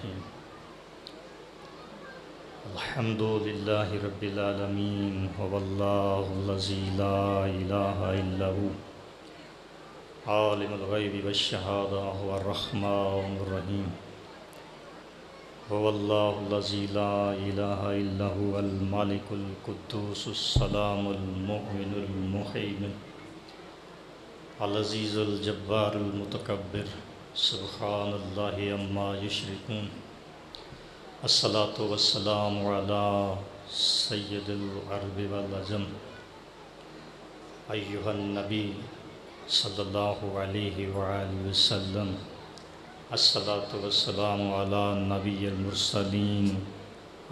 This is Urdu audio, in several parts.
الرحیم الحمد للہ رب العالمین واللہ الذی لا الہ الا ہو عالم الغیب والشہادہ هو الرحمن الرحیم واللہ الذی لا الہ الا ہو المالک القدوس السلام المؤمن المہیمن العزیز الجبار المتکبر سبحان اللہ عما یشرکون الصلاة والسلام علی سید العرب والعجم ایہا النبی صلی اللہ علیہ وآلہ وسلم الصلاة والسلام علی نبی المرسلین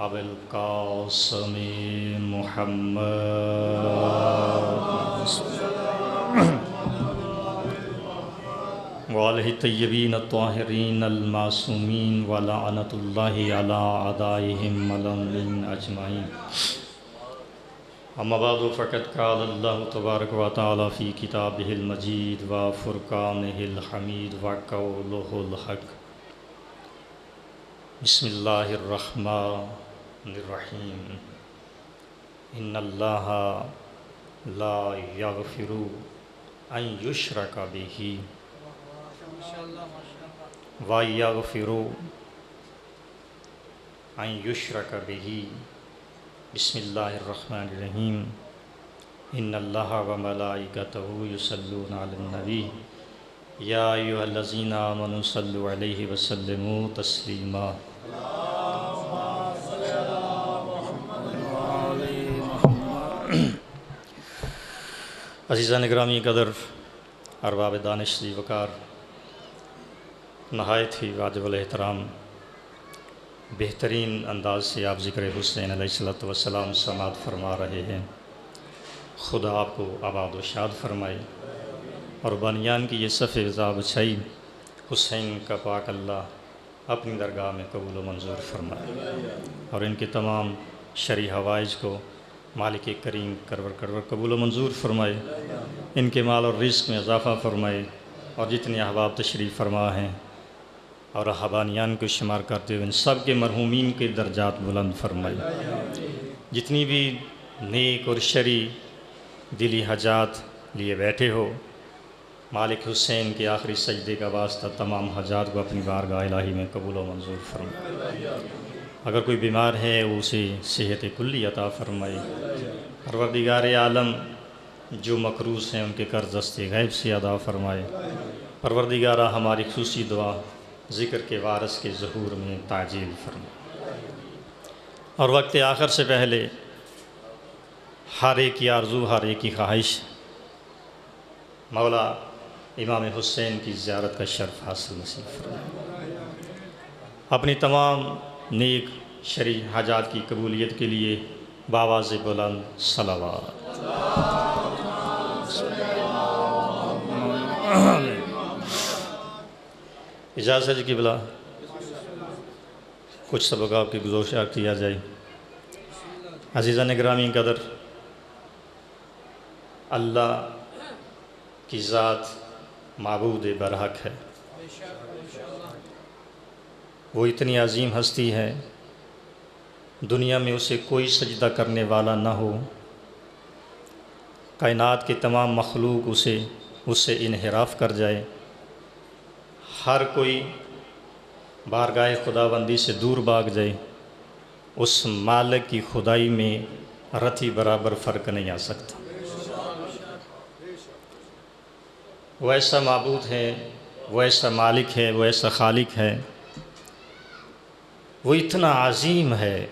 ابو القاسم محمد وآلہ الطیبین الطاہرین المعصومین ولعنۃ اللہ علی اعدائہم الضالین اجمعین اما بعد فقد قال اللہ تبارک و تعالی فی کتابہ المجید و فرقانہ الحمید و قولہ الحق بسم اللہ الرحمن الرحیم ان اللہ لا یغفر ان یشرک بہ وَيَغْفِرُ أَن يُشْرَكَ بِهِ بسم اللہ الرحمن الرحیم ان اللہ وملائکتہ یصلون علی النبی یا ایھا الذین آمنوا صلوا علیہ وسلموا تسلیما عزیزان گرامی قدر ارباب دانش ذی وقار نہایت ہی واجب الاحترام بہترین انداز سے آپ ذکر حسین علیہ السلام سماعت فرما رہے ہیں۔ خدا آپ کو آباد و شاد فرمائے اور بانیان کی یہ صف رضا بچھائی حسین کا پاک اللہ اپنی درگاہ میں قبول و منظور فرمائے اور ان کے تمام شرعی حوائج کو مالک کریم کرور قبول و منظور فرمائے، ان کے مال اور رزق میں اضافہ فرمائے اور جتنے احباب تشریف فرما ہیں اور رہبانیان کو شمار کرتے ہوئے ان سب کے مرحومین کے درجات بلند فرمائے۔ جتنی بھی نیک اور شرعی دلی حاجات لیے بیٹھے ہو، مالک حسین کے آخری سجدے کا واسطہ تمام حاجات کو اپنی بارگاہ الہی میں قبول و منظور فرمائے۔ اگر کوئی بیمار ہے اسے صحت کلی عطا فرمائے۔ پروردگار عالم جو مقروض ہیں ان کے قرض دست غیب سے ادا فرمائے۔ پروردگارہ ہماری خصوصی دعا ذکر کے وارث کے ظہور میں تعجیل فرمائے اور وقت آخر سے پہلے ہر ایک کی آرزو، ہر ایک کی خواہش مولا امام حسین کی زیارت کا شرف حاصل نصیب فرمائے۔ اپنی تمام نیک شرعی حاجات کی قبولیت کے لیے بآواز بلند صلوات۔ اجازت ہے کہ بلا کچھ سبق آپ کی گزارش کیا جائے۔ عزیزان گرامی قدر، اللہ کی ذات معبود برحق ہے۔ وہ اتنی عظیم ہستی ہے، دنیا میں اسے کوئی سجدہ کرنے والا نہ ہو، کائنات کے تمام مخلوق اس سے انحراف کر جائے، ہر کوئی بارگاہ خداوندی سے دور بھاگ جائے، اس مالک کی خدائی میں رتی برابر فرق نہیں آ سکتا۔ وہ ایسا معبود ہے، وہ ایسا مالک ہے، وہ ایسا خالق ہے، وہ اتنا عظیم ہے،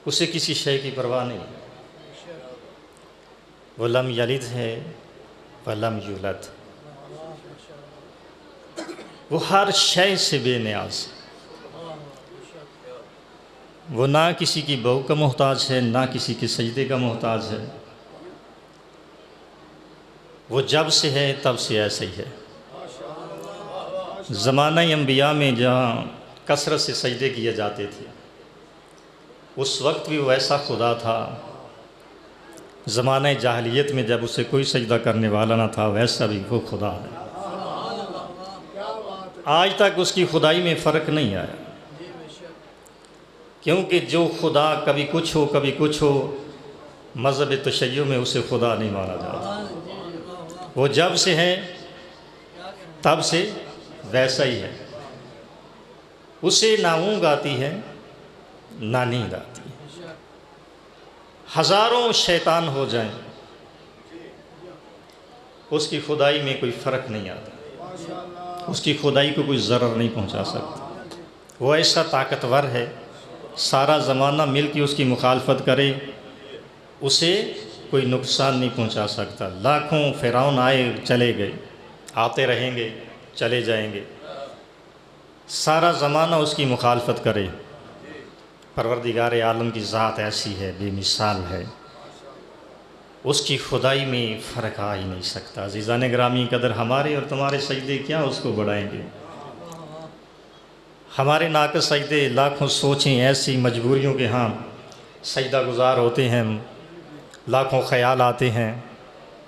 اسے کسی شے کی پرواہ نہیں۔ وہ لم یلد ہے ولم یولد، وہ ہر شے سے بے نیاز، وہ نہ کسی کی بہو کا محتاج ہے، نہ کسی کے سجدے کا محتاج ہے۔ وہ جب سے ہے تب سے ایسے ہی ہے۔ زمانہ انبیاء میں جہاں کثرت سے سجدے کیے جاتے تھے، اس وقت بھی وہ ایسا خدا تھا۔ زمانہ جاہلیت میں جب اسے کوئی سجدہ کرنے والا نہ تھا، ویسا بھی وہ خدا ہے۔ آج تک اس کی خدائی میں فرق نہیں آیا، کیونکہ جو خدا کبھی کچھ ہو کبھی کچھ ہو، مذہب تشیع میں اسے خدا نہیں مانا جاتا۔ وہ جب سے ہے تب سے ویسا ہی ہے، اسے نہ اونگ آتی ہے نہ نیند آتی ہے، ہزاروں شیطان ہو جائیں اس کی خدائی میں کوئی فرق نہیں آتا، اس کی خدائی کو کوئی ضرر نہیں پہنچا سکتا۔ وہ ایسا طاقتور ہے، سارا زمانہ مل کے اس کی مخالفت کرے اسے کوئی نقصان نہیں پہنچا سکتا۔ لاکھوں فرعون آئے چلے گئے، آتے رہیں گے چلے جائیں گے، سارا زمانہ اس کی مخالفت کرے، پروردگار عالم کی ذات ایسی ہے، بے مثال ہے، اس کی خدائی میں فرق آ ہی نہیں سکتا۔ عزیزان گرامی قدر، ہمارے اور تمہارے سجدے کیا اس کو بڑھائیں گے؟ ہمارے ناقص سجدے لاکھوں سوچیں ایسی مجبوریوں کے ہاں سجدہ گزار ہوتے ہیں، لاکھوں خیال آتے ہیں،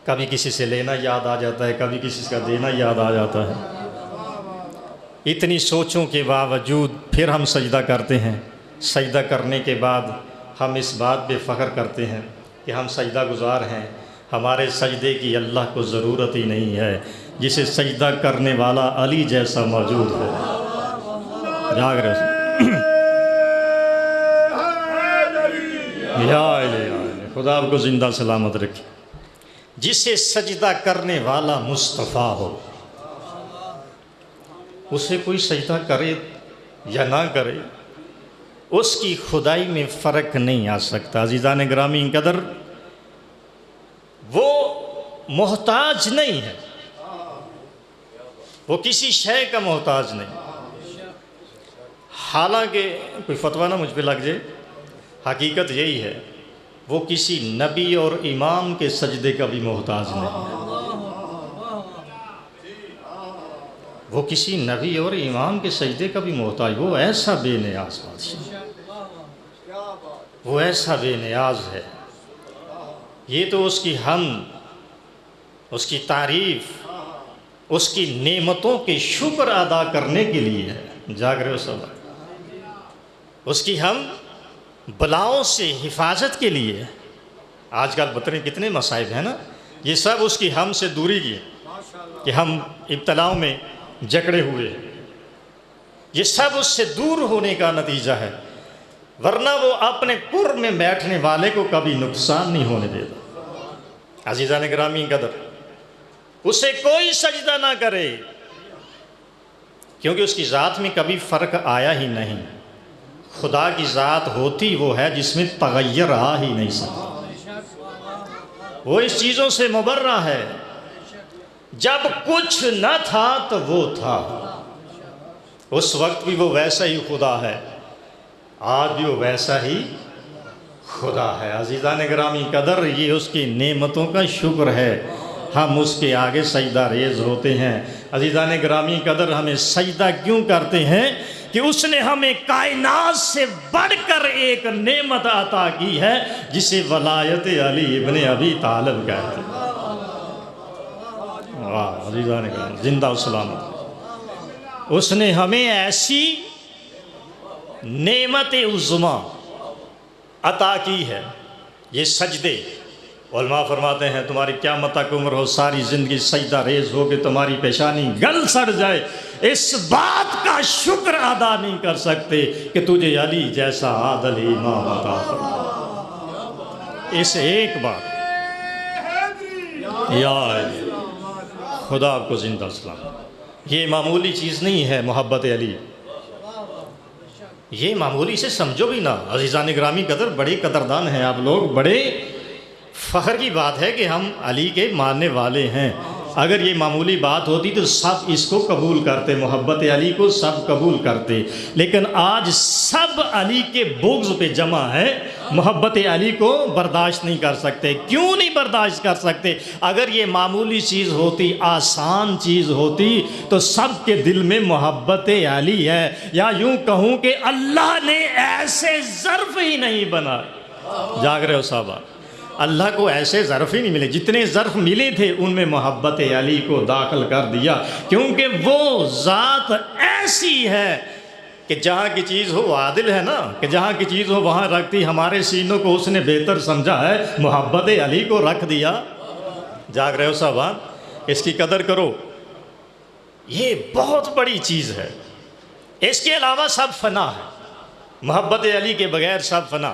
کبھی کسی سے لینا یاد آ جاتا ہے، کبھی کسی کا دینا یاد آ جاتا ہے، اتنی سوچوں کے باوجود پھر ہم سجدہ کرتے ہیں۔ سجدہ کرنے کے بعد ہم اس بات پہ فخر کرتے ہیں کہ ہم سجدہ گزار ہیں، ہمارے سجدے کی اللہ کو ضرورت ہی نہیں ہے، جسے سجدہ کرنے والا علی جیسا موجود ہے۔ جاگ رہے یا علی، خدا آپ کو زندہ سلامت رکھے۔ جسے سجدہ کرنے والا مصطفیٰ ہو، اسے کوئی سجدہ کرے یا نہ کرے اس کی خدائی میں فرق نہیں آ سکتا۔ عزیزان گرامی قدر، وہ محتاج نہیں ہے، وہ کسی شے کا محتاج نہیں، حالانکہ کوئی فتویٰ نہ مجھ پہ لگ جائے، حقیقت یہی ہے وہ کسی نبی اور امام کے سجدے کا بھی محتاج نہیں، وہ کسی نبی اور امام کے سجدے کا بھی محتاج، وہ ایسا بے نیاز بادشاہ، وہ ایسا بے نیاز ہے۔ یہ تو اس کی حمد، اس کی تعریف، اس کی نعمتوں کے شکر ادا کرنے کے لیے ہے۔ جاگ رہے ہو سب؟ اس کی حمد بلاؤں سے حفاظت کے لیے۔ آج کل بتریں کتنے مصائب ہیں نا، یہ سب اس کی حمد سے دوری کی کہ ہم ابتلاؤں میں جکڑے ہوئے، یہ سب اس سے دور ہونے کا نتیجہ ہے، ورنہ وہ اپنے قرب میں بیٹھنے والے کو کبھی نقصان نہیں ہونے دیتا۔ عزیزان گرامی قدر، اسے کوئی سجدہ نہ کرے، کیونکہ اس کی ذات میں کبھی فرق آیا ہی نہیں۔ خدا کی ذات ہوتی وہ ہے جس میں تغیر آ ہی نہیں سکتا، وہ اس چیزوں سے مبرہ ہے۔ جب کچھ نہ تھا تو وہ تھا، اس وقت بھی وہ ویسا ہی خدا ہے، آج بھی وہ ویسا ہی خدا ہے۔ عزیزان گرامی قدر، یہ اس کی نعمتوں کا شکر ہے، ہم اس کے آگے سجدہ ریز ہوتے ہیں۔ عزیزان گرامی قدر، ہمیں سجدہ کیوں کرتے ہیں؟ کہ اس نے ہمیں کائنات سے بڑھ کر ایک نعمت عطا کی ہے جسے ولایت علی ابن ابی طالب کہتے ہیں۔ عزیزان کرام، زندہ و سلامت، اس نے ہمیں ایسی نعمت عظمیٰ عطا کی ہے، یہ سجدے۔ علماء فرماتے ہیں تمہاری قیامت تک عمر ہو، ساری زندگی سجدہ ریز ہو کہ تمہاری پیشانی گل سڑ جائے، اس بات کا شکر ادا نہیں کر سکتے کہ تجھے علی جیسا عادل امام عطا فرمایا۔ اس ایک بات، یا علی، خدا آپ کو زندہ سلام۔ یہ معمولی چیز نہیں ہے محبت علی، یہ معمولی سے سمجھو بھی نہ۔ عزیزان گرامی قدر، بڑے قدردان ہیں آپ لوگ، بڑے فخر کی بات ہے کہ ہم علی کے ماننے والے ہیں۔ اگر یہ معمولی بات ہوتی تو سب اس کو قبول کرتے، محبت علی کو سب قبول کرتے، لیکن آج سب علی کے بغض پہ جمع ہے، محبت علی کو برداشت نہیں کر سکتے۔ کیوں نہیں برداشت کر سکتے؟ اگر یہ معمولی چیز ہوتی، آسان چیز ہوتی تو سب کے دل میں محبت علی ہے، یا یوں کہوں کہ اللہ نے ایسے ظرف ہی نہیں بنا۔ جاگ رہے ہو صاحبہ؟ اللہ کو ایسے ظرف ہی نہیں ملے، جتنے ظرف ملے تھے ان میں محبت علی کو داخل کر دیا، کیونکہ وہ ذات ایسی ہے کہ جہاں کی چیز ہو وہ عادل ہے نا، کہ جہاں کی چیز ہو وہاں رکھتی، ہمارے سینوں کو اس نے بہتر سمجھا ہے، محبت علی کو رکھ دیا۔ جاگ رہے ہو صاحبان؟ اس کی قدر کرو، یہ بہت بڑی چیز ہے۔ اس کے علاوہ سب فنا ہے، محبت علی کے بغیر سب فنا،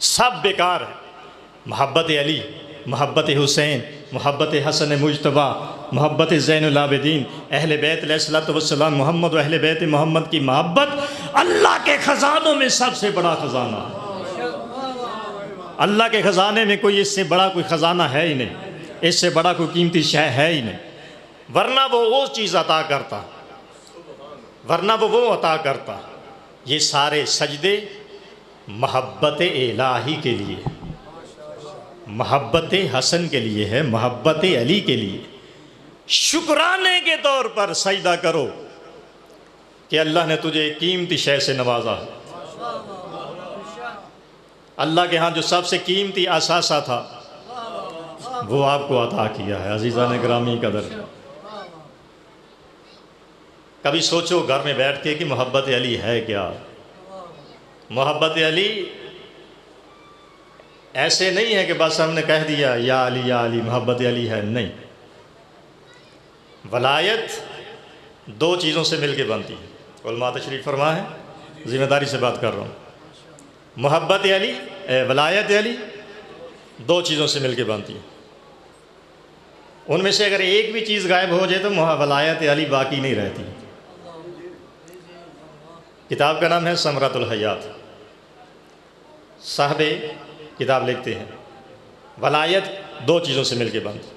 سب بیکار ہے۔ محبت علی، محبت حسین، محبت حسن مجتبیٰ، محبت زین العابدین، اہل بیت علیہ الصلوۃ والسلام، محمد و اہل بیت محمد کی محبت اللہ کے خزانوں میں سب سے بڑا خزانہ ہے۔ اللہ کے خزانے میں کوئی اس سے بڑا کوئی خزانہ ہے ہی نہیں، اس سے بڑا کوئی قیمتی شے ہے ہی نہیں، ورنہ وہ چیز عطا کرتا، وہ عطا کرتا۔ یہ سارے سجدے محبت الہی کے لیے، محبت حسن کے لیے ہے، محبت علی کے لیے۔ شکرانے کے طور پر سجدہ کرو کہ اللہ نے تجھے قیمتی شے سے نوازا ہے۔ اللہ کے ہاں جو سب سے قیمتی اثاثہ تھا وہ آپ کو عطا کیا ہے۔ عزیزان گرامی قدر، کبھی سوچو گھر میں بیٹھ کے کہ محبت علی ہے کیا؟ محبت علی ایسے نہیں ہے کہ بس ہم نے کہہ دیا یا علی محبت علی ہے، نہیں۔ ولایت دو چیزوں سے مل کے بنتی ہے، علماء تشریف فرما ہے، ذمہ داری سے بات کر رہا ہوں۔ محبت علی، ولایت علی دو چیزوں سے مل کے بنتی ہے، ان میں سے اگر ایک بھی چیز غائب ہو جائے تو ولایت علی باقی نہیں رہتی۔ کتاب کا نام ہے ثمرۃ الحیات، صاحب کتاب لکھتے ہیں ولایت دو چیزوں سے مل کے بنتی،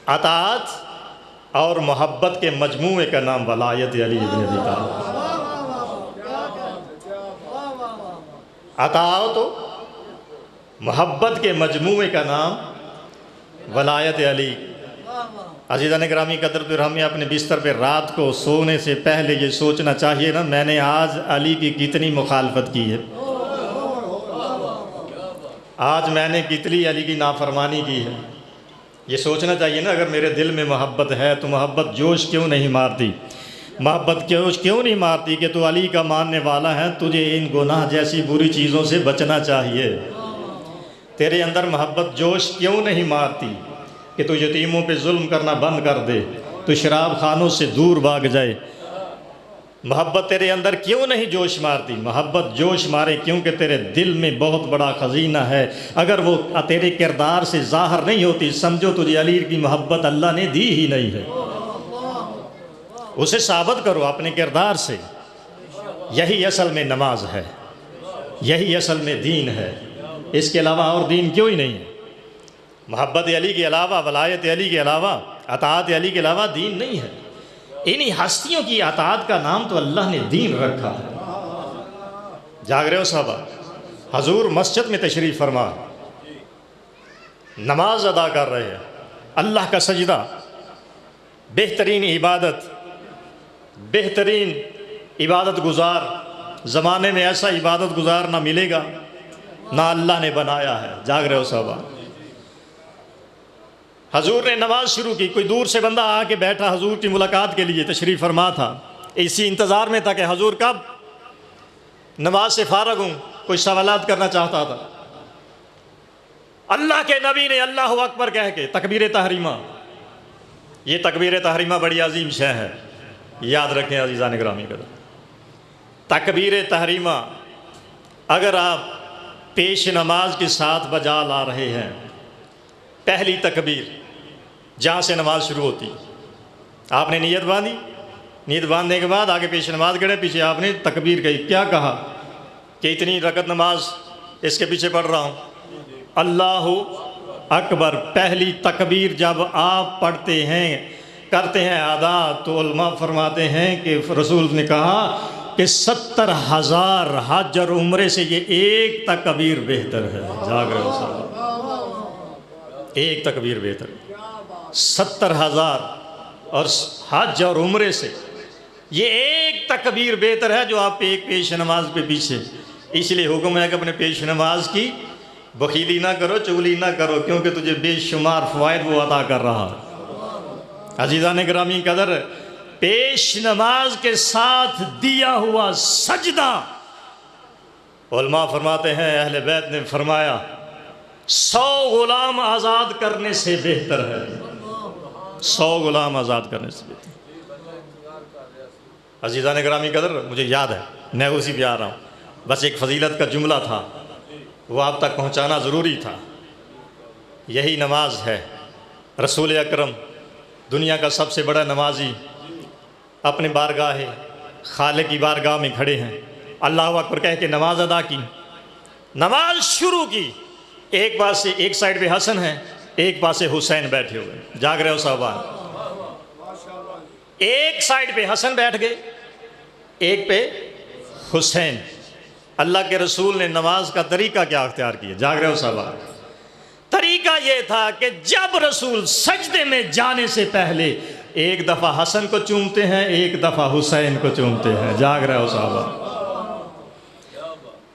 اطاعت اور محبت کے مجموعے کا نام ولایت علی ابن ابی طالب۔ اطاعت و محبت کے مجموعے کا نام ولایت علی۔ عزیزان گرامی قدر، پھر ہمیں اپنے بستر پہ رات کو سونے سے پہلے یہ سوچنا چاہیے نا، میں نے آج علی کی کتنی مخالفت کی ہے، آج میں نے کتنی علی کی نافرمانی کی ہے۔ یہ سوچنا چاہیے نا، اگر میرے دل میں محبت ہے تو محبت جوش کیوں نہیں مارتی؟ محبت جوش کیوں نہیں مارتی کہ تو علی کا ماننے والا ہے، تجھے ان گناہ جیسی بری چیزوں سے بچنا چاہیے۔ تیرے اندر محبت جوش کیوں نہیں مارتی کہ تو یتیموں پہ ظلم کرنا بند کر دے، تو شراب خانوں سے دور بھاگ جائے؟ محبت تیرے اندر کیوں نہیں جوش مارتی؟ محبت جوش مارے کیونکہ تیرے دل میں بہت بڑا خزینہ ہے، اگر وہ تیرے کردار سے ظاہر نہیں ہوتی، سمجھو تجھے علی کی محبت اللہ نے دی ہی نہیں ہے۔ اسے ثابت کرو اپنے کردار سے، یہی اصل میں نماز ہے، یہی اصل میں دین ہے، اس کے علاوہ اور دین کیوں ہی نہیں ہے؟ محبت علی کے علاوہ، ولایت علی کے علاوہ، اطاعت علی کے علاوہ دین نہیں ہے۔ انہی ہستیوں کی اطاعت کا نام تو اللہ نے دین رکھا ہے۔ جاگ رہے ہو صحابہ؟ حضور مسجد میں تشریف فرما، نماز ادا کر رہے ہیں، اللہ کا سجدہ، بہترین عبادت، بہترین عبادت گزار، زمانے میں ایسا عبادت گزار نہ ملے گا نہ اللہ نے بنایا ہے۔ جاگ رہے ہو صحابہ؟ حضور نے نماز شروع کی، کوئی دور سے بندہ آ کے بیٹھا حضور کی ملاقات کے لیے تشریف فرما تھا، اسی انتظار میں تھا کہ حضور کب نماز سے فارغ ہوں، کوئی سوالات کرنا چاہتا تھا۔ اللہ کے نبی نے اللہ اکبر کہہ کے تکبیر تحریمہ، یہ تکبیر تحریمہ بڑی عظیم شے ہے، یاد رکھیں عزیزان گرامی قدر۔ تکبیر تحریمہ اگر آپ پیش نماز کے ساتھ بجا لا رہے ہیں، پہلی تکبیر جہاں سے نماز شروع ہوتی، آپ نے نیت باندھی، نیت باندھنے کے بعد آگے پیش نماز گڑے، پیچھے آپ نے تکبیر کہی، کیا کہا کہ اتنی رکعت نماز اس کے پیچھے پڑھ رہا ہوں، اللہ اکبر۔ پہلی تکبیر جب آپ پڑھتے ہیں، کرتے ہیں ادا، تو علماء فرماتے ہیں کہ رسول نے کہا کہ 70,000 حج اور عمرے سے یہ ایک تکبیر بہتر ہے۔ جاگ رہے ہو صاحب؟ ایک تکبیر بہتر، 70,000 اور حج اور عمرے سے یہ ایک تکبیر بہتر ہے جو آپ ایک پیش نماز پہ پیچھے۔ اس لیے حکم ہے کہ اپنے پیش نماز کی بخیلی نہ کرو، چغلی نہ کرو، کیونکہ تجھے بے شمار فوائد وہ عطا کر رہا۔ عزیزان گرامی قدر، پیش نماز کے ساتھ دیا ہوا سجدہ، علماء فرماتے ہیں، اہل بیت نے فرمایا 100 غلام آزاد کرنے سے بہتر ہے۔ 100 غلام آزاد کرنے سے بہتر۔ عزیزان گرامی قدر، مجھے یاد ہے، میں اسی پہ آ رہا ہوں، بس ایک فضیلت کا جملہ تھا، وہ آپ تک پہنچانا ضروری تھا۔ یہی نماز ہے۔ رسول اکرم دنیا کا سب سے بڑا نمازی اپنے بارگاہ خالق کی بارگاہ میں کھڑے ہیں، اللہ اکبر کہہ کے نماز ادا کی، نماز شروع کی۔ ایک سائیڈ پہ حسن ہے، ایک پاس حسین بیٹھے ہوئے، جاگ رہے ہو صاحبان؟ ایک سائیڈ پہ حسن بیٹھ گئے، ایک پہ حسین۔ اللہ کے رسول نے نماز کا طریقہ کیا اختیار کیا؟ جاگ رہے ہو صاحبان؟ طریقہ یہ تھا کہ جب رسول سجدے میں جانے سے پہلے ایک دفعہ حسن کو چومتے ہیں، ایک دفعہ حسین کو چومتے ہیں۔ جاگ رہے ہو صاحبان؟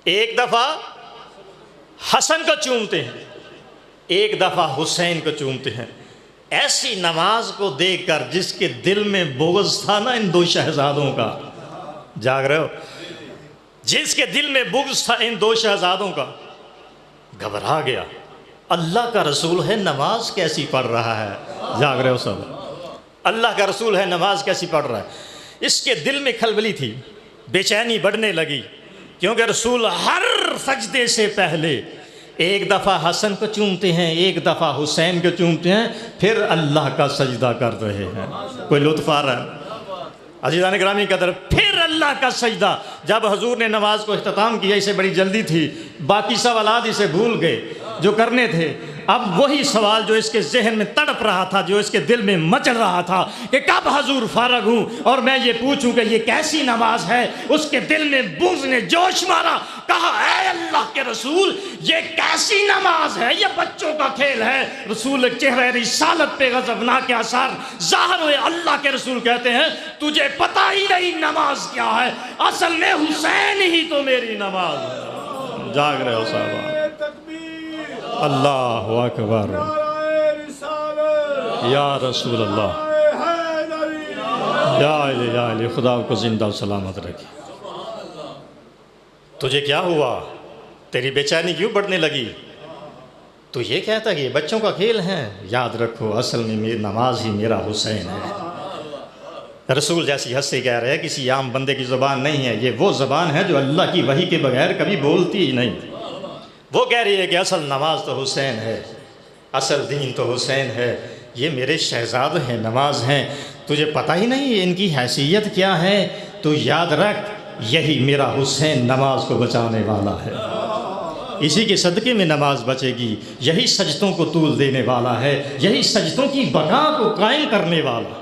ایک دفعہ حسن کو چومتے ہیں، ایک دفعہ حسین کو چومتے ہیں۔ ایسی نماز کو دیکھ کر جس کے دل میں بغض تھا نا ان دو شہزادوں کا، جاگ رہے ہو؟ جس کے دل میں بغض تھا ان دو شہزادوں کا، گھبرا گیا۔ اللہ کا رسول ہے، نماز کیسی پڑھ رہا ہے؟ جاگ رہے ہو سب؟ اللہ کا رسول ہے، نماز کیسی پڑھ رہا ہے؟ اس کے دل میں کھلبلی تھی، بے چینی بڑھنے لگی، کیونکہ رسول ہر سجدے سے پہلے ایک دفعہ حسن کو چومتے ہیں، ایک دفعہ حسین کو چومتے ہیں، پھر اللہ کا سجدہ کر رہے ہیں۔ کوئی لطف آ رہا ہے؟ عزیزان گرامی قدر، پھر اللہ کا سجدہ۔ جب حضور نے نماز کو اختتام کیا، اسے بڑی جلدی تھی، باقی سوالات اسے بھول گئے جو کرنے تھے۔ اب وہی سوال جو اس کے ذہن میں تڑپ رہا تھا، جو اس کے دل میں مچل رہا تھا کہ کب حضور فارغ ہوں اور میں یہ پوچھوں کہ یہ کیسی نماز ہے، اس کے دل میں بغض نے جوش مارا۔ کہا اے اللہ کے رسول، یہ کیسی نماز ہے؟ یہ بچوں کا کھیل ہے۔ رسول چہرہ رسالت پہ غضبناک آثار ظاہر ہوئے۔ اللہ کے رسول کہتے ہیں تجھے پتہ ہی نہیں نماز کیا ہے، اصل میں حسین ہی تو میری نماز ہے۔ جاگ رہے ہو صاحبہ؟ اللہ اکبر، یا رسول اللہ، یا علی، خدا کو زندہ و سلامت رکھے۔ تجھے کیا ہوا؟ تیری بے چینی کیوں بڑھنے لگی؟ تو یہ کہتا کہ یہ بچوں کا کھیل ہے؟ یاد رکھو، اصل میں میری نماز ہی میرا حسین ہے۔ رسول جیسی ہنس سے کہہ رہے ہیں، کسی عام بندے کی زبان نہیں ہے، یہ وہ زبان ہے جو اللہ کی وحی کے بغیر کبھی بولتی ہی نہیں۔ وہ کہہ رہی ہے کہ اصل نماز تو حسین ہے، اصل دین تو حسین ہے، یہ میرے شہزاد ہیں، نماز ہیں، تجھے پتہ ہی نہیں ان کی حیثیت کیا ہے؟ تو یاد رکھ، یہی میرا حسین نماز کو بچانے والا ہے، اسی کے صدقے میں نماز بچے گی، یہی سجدوں کو طول دینے والا ہے، یہی سجدوں کی بقا کو قائم کرنے والا۔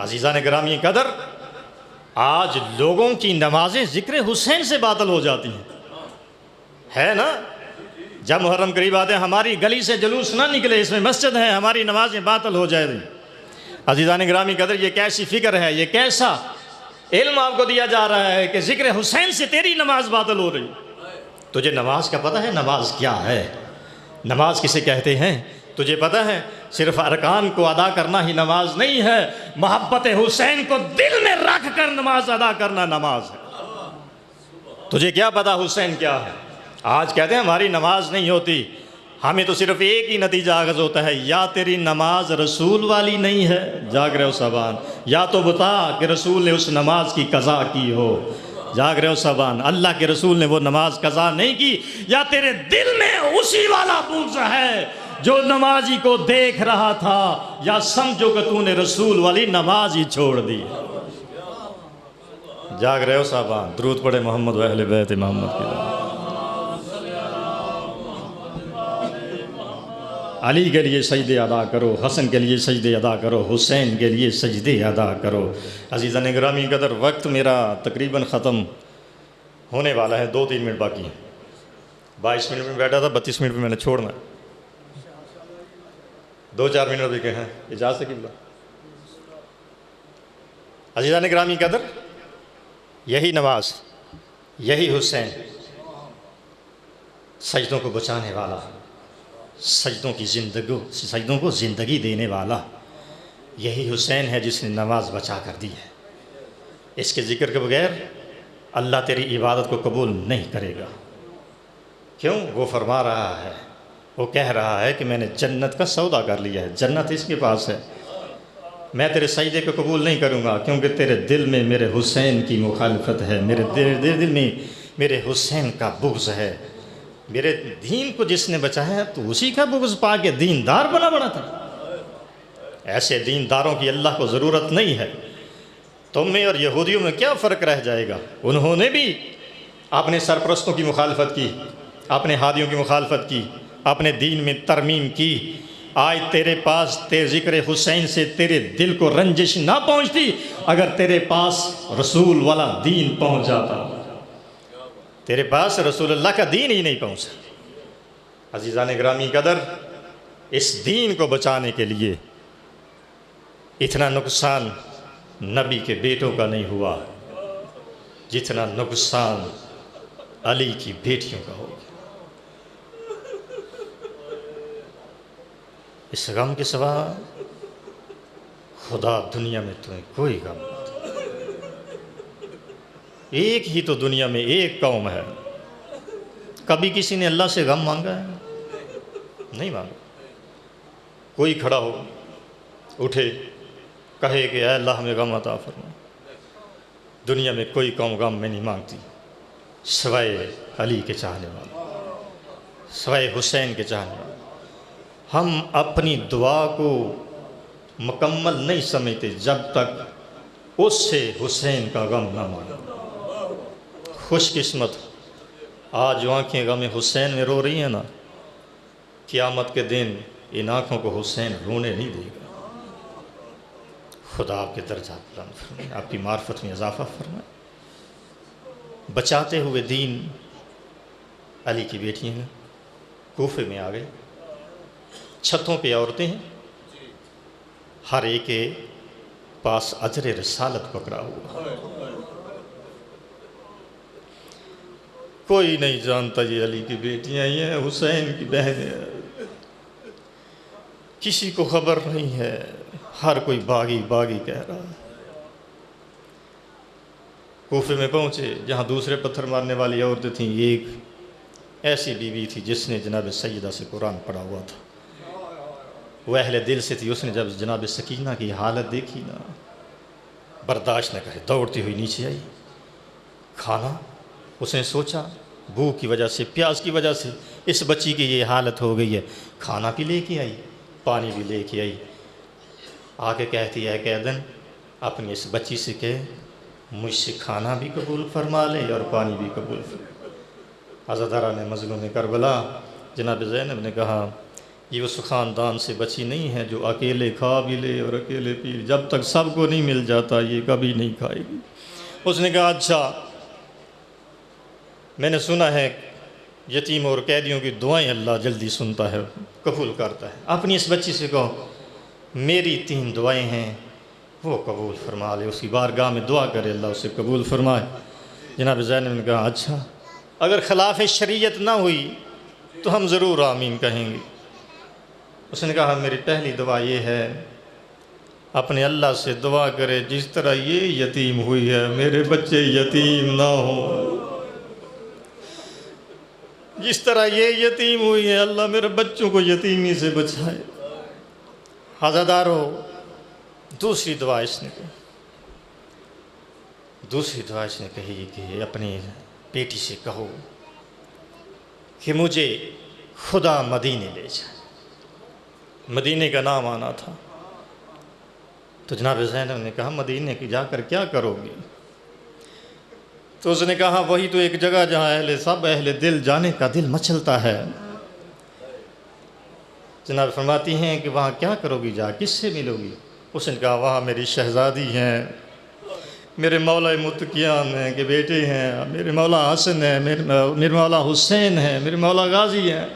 عزیزان گرامی قدر، آج لوگوں کی نمازیں ذکر حسین سے باطل ہو جاتی ہیں، ہے نا؟ جب محرم قریب آتے ہیں، ہماری گلی سے جلوس نہ نکلے، اس میں مسجد ہے، ہماری نمازیں باطل ہو جائیں۔ عزیزان گرامی قدر، یہ کیسی فکر ہے، یہ کیسا علم آپ کو دیا جا رہا ہے کہ ذکر حسین سے تیری نماز باطل ہو رہی؟ تجھے نماز کا پتہ ہے نماز کیا ہے؟ نماز کسے کہتے ہیں تجھے پتہ ہے؟ صرف ارکان کو ادا کرنا ہی نماز نہیں ہے، محبت حسین کو دل میں رکھ کر نماز ادا کرنا نماز ہے۔ تجھے کیا پتہ حسین کیا ہے؟ آج کہتے ہیں ہماری نماز نہیں ہوتی، ہمیں تو صرف ایک ہی نتیجہ آغاز ہوتا ہے، یا تیری نماز رسول والی نہیں ہے، جاگ رہے ہو صاحبان، یا تو بتا کہ رسول نے اس نماز کی قضا کی ہو، جاگ رہے ہو صاحبان، اللہ کے رسول نے وہ نماز قضا نہیں کی، یا تیرے دل میں اسی والا بغض ہے جو نمازی کو دیکھ رہا تھا، یا سمجھو کہ تو نے رسول والی نماز ہی چھوڑ دی۔ جاگ رہے ہو صاحبان؟ درود پڑھے محمد و اہل بیت محمد کی طرف۔ علی کے لیے سجدے ادا کرو، حسن کے لیے سجدے ادا کرو، حسین کے لیے سجدے ادا کرو۔ عزیزان گرامی قدر، وقت میرا تقریباً ختم ہونے والا ہے، 2-3 منٹ باقی ہیں۔ 22 منٹ میں بیٹھا تھا، 32 منٹ میں میں نے چھوڑنا ہے، 2-4 منٹ بھی کہ ہیں اجازت ہے قبلہ۔ عزیزان گرامی قدر، یہی نماز، یہی حسین سجدوں کو بچانے والا، سجدوں کو زندگی دینے والا، یہی حسین ہے جس نے نماز بچا کر دی ہے۔ اس کے ذکر کے بغیر اللہ تیری عبادت کو قبول نہیں کرے گا۔ کیوں؟ وہ فرما رہا ہے، وہ کہہ رہا ہے کہ میں نے جنت کا سودا کر لیا ہے، جنت اس کے پاس ہے، میں تیرے سجدے کو قبول نہیں کروں گا کیونکہ تیرے دل میں میرے حسین کی مخالفت ہے، میرے دل میں میرے حسین کا بغض ہے۔ میرے دین کو جس نے بچایا تو اسی کا بغض پا کے دیندار بنا تھا۔ ایسے دینداروں کی اللہ کو ضرورت نہیں ہے۔ تم میں اور یہودیوں میں کیا فرق رہ جائے گا؟ انہوں نے بھی اپنے سرپرستوں کی مخالفت کی، اپنے ہادیوں کی مخالفت کی، اپنے دین میں ترمیم کی۔ آج تیرے پاس ذکر حسین سے تیرے دل کو رنجش نہ پہنچتی اگر تیرے پاس رسول والا دین پہنچ جاتا۔ تیرے پاس رسول اللہ کا دین ہی نہیں پہنچا۔ عزیزان گرامی قدر، اس دین کو بچانے کے لیے اتنا نقصان نبی کے بیٹوں کا نہیں ہوا جتنا نقصان علی کی بیٹیوں کا ہو۔ اس غم کے سوا خدا دنیا میں تمہیں کوئی غم نہیں۔ ایک ہی تو دنیا میں ایک قوم ہے، کبھی کسی نے اللہ سے غم مانگا ہے؟ نہیں مانگا۔ کوئی کھڑا ہو، اٹھے، کہے کہ اے اللہ ہمیں غم عطا فرما۔ دنیا میں کوئی قوم غم میں نہیں مانگتی سوائے علی کے چاہنے والا، سوائے حسین کے چاہنے والا۔ ہم اپنی دعا کو مکمل نہیں سمجھتے جب تک اس سے حسین کا غم نہ مانگو۔ خوش قسمت آج جو آنکھیں غم حسین میں رو رہی ہیں نا، قیامت کے دن ان آنکھوں کو حسین رونے نہیں دے گا۔ خدا آپ کے درجات بلند فرمائے، آپ کی معرفت میں اضافہ فرمائے۔ بچاتے ہوئے دین علی کی بیٹیاں ہیں، کوفے میں آ گئے، چھتوں پہ عورتیں ہیں، ہر ایک کے پاس اجر رسالت پکڑا ہوا۔ کوئی نہیں جانتا یہ علی کی بیٹیاں ہیں، حسین کی بہنیں ہیں، کسی کو خبر نہیں ہے، ہر کوئی باغی باغی کہہ رہا ہے۔ کوفے میں پہنچے جہاں دوسرے پتھر مارنے والی عورتیں تھیں، ایک ایسی بیوی تھی جس نے جناب سیدہ سے قرآن پڑھا ہوا تھا، وہ اہل دل سے تھی۔ اس نے جب جناب سکینہ کی حالت دیکھی نا، برداشت نہ کرے، دوڑتی ہوئی نیچے آئی۔ کھانا اس نے سوچا بھوک کی وجہ سے، پیاس کی وجہ سے اس بچی کی یہ حالت ہو گئی ہے، کھانا بھی لے کے آئی، پانی بھی لے کے آئی۔ آ کے کہتی ہے کہ اذن اپنی اس بچی سے کہ مجھ سے کھانا بھی قبول فرما لے اور پانی بھی قبول فرما۔ عزاداران مظلوم کربلا جناب زینب نے کہا یہ اس خاندان سے بچی نہیں ہے جو اکیلے کھا بھی لے اور اکیلے پی، جب تک سب کو نہیں مل جاتا یہ کبھی نہیں کھائے گی۔ اس نے کہا اچھا، میں نے سنا ہے یتیم اور قیدیوں کی دعائیں اللہ جلدی سنتا ہے، قبول کرتا ہے۔ اپنی اس بچی سے کہو میری 3 دعائیں ہیں وہ قبول فرما لے، اس کی بارگاہ میں دعا کرے اللہ اسے قبول فرمائے۔ جناب زینب نے کہا اچھا، اگر خلاف شریعت نہ ہوئی تو ہم ضرور آمین کہیں گے۔ اس نے کہا میری پہلی دعا یہ ہے اپنے اللہ سے دعا کرے جس طرح یہ یتیم ہوئی ہے میرے بچے یتیم نہ ہوں، جس طرح یہ یتیم ہوئی ہے اللہ میرے بچوں کو یتیمی سے بچائے۔ عزادارو دوسری دعا اس نے کہی کہ اپنی بیٹی سے کہو کہ مجھے خدا مدینے لے جائے۔ مدینے کا نام آنا تھا تو جناب زینب نے کہا مدینے کی جا کر کیا کرو گی؟ تو اس نے کہا وہی تو ایک جگہ جہاں سب اہل دل جانے کا دل مچلتا ہے۔ جناب فرماتی ہیں کہ وہاں کیا کرو گی، جا کس سے ملو گی؟ اس نے کہا وہاں میری شہزادی ہیں، میرے مولا متقیان ہیں کہ بیٹے ہیں، میرے مولا حسن ہیں، میرے مولا حسین ہیں، میرے مولا غازی ہیں۔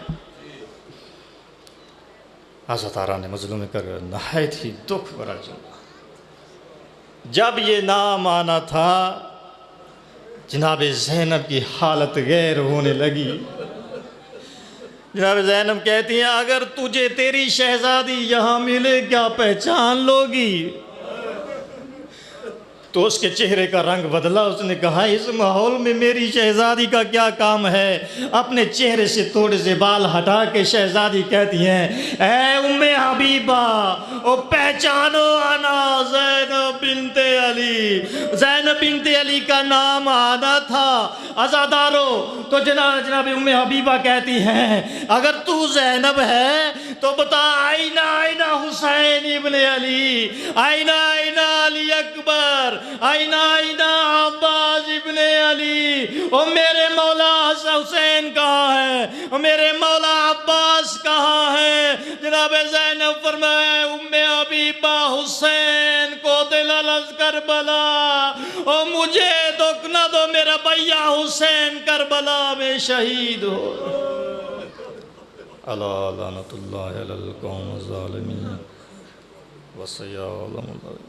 عزاداران مظلوم کر نہایت ہی دکھ بھرا جب یہ نام آنا تھا جناب زینب کی حالت غیر ہونے لگی۔ جناب زینب کہتی ہیں اگر تجھے تیری شہزادی یہاں ملے کیا پہچان لوگی؟ تو اس کے چہرے کا رنگ بدلا، اس نے کہا اس ماحول میں میری شہزادی کا کیا کام ہے؟ اپنے چہرے سے تھوڑے سے بال ہٹا کے شہزادی کہتی ہیں اے ام حبیبہ او پہچانو انا زینب بنت علی۔ زینب بنت علی کا نام آنا تھا عزادارو۔ تو جناب ام حبیبہ کہتی ہیں اگر تو زینب ہے تو بتا آئینہ آئینہ حسین ابن علی، آئینہ آئینہ علی اکبر، آئینہ آئینہ عباس ابن علی۔ او میرے مولا حسین کہاں ہے؟ او میرے مولا عباس کہاں ہے؟ جناب زینب فرمائے ام حبیبہ حسین کو دل کربلا، او مجھے دکھ نہ دو میرا بھیا حسین کربلا میں شہید ہو۔ الا لعنت اللہ علی القوم الظالمین وسیعلم اللہ۔